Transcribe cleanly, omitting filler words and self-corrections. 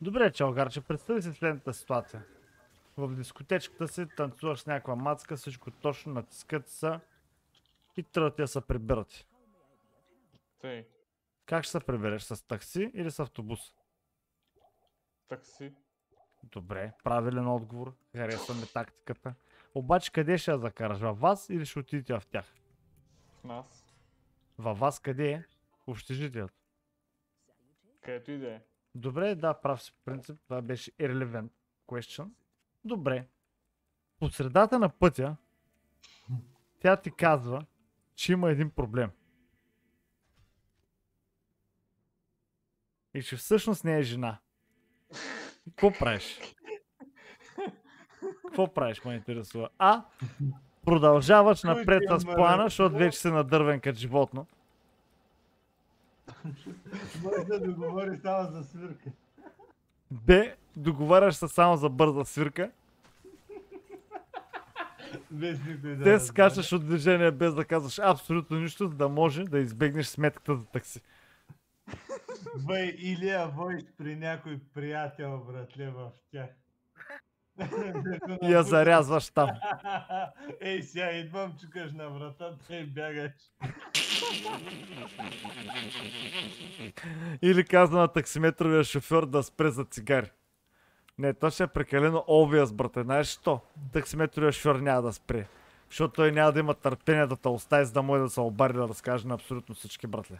Добре, чалгарче, представи си следната ситуация. В дискотечката си танцуваш с някаква мацка, всичко точно, натискат са и тръгват я се прибират. Тъй, Как ще се прибереш? С такси или с автобус? такси. Добре, правилен отговор. Харесва ми тактиката. Обаче къде ще я закараш? Във вас или ще отидете в тях? В нас. Във вас къде е? Общежитието. Където и да е. Добре, да, прав си по принцип. Това беше irrelevant question. Добре. По средата на пътя тя ти казва, че има един проблем. И че всъщност не е жена. Какво правиш? Какво правиш, ме интересува? А, продължаваш напред с плана, защото вече си надървен като животно. Може да договори само за свирка. Б, договаряш се само за бърза свирка. Без никой да Те разбере. скачаш от движение без да казваш абсолютно нищо, за да може да избегнеш сметката за такси. Бай, или я водиш при някой приятел, братле, в тях. И я зарязваш там. Ей, сега идвам, чукаш на вратата и бягаш. Или казва на таксиметровия шофьор да спре за цигари. Не, то ще е прекалено obvious, брате. Знаеш що? Таксиметровия шофьор няма да спре. Защото той няма да има търпение да те остави, за да може да се обади да разкаже на абсолютно всички, братле.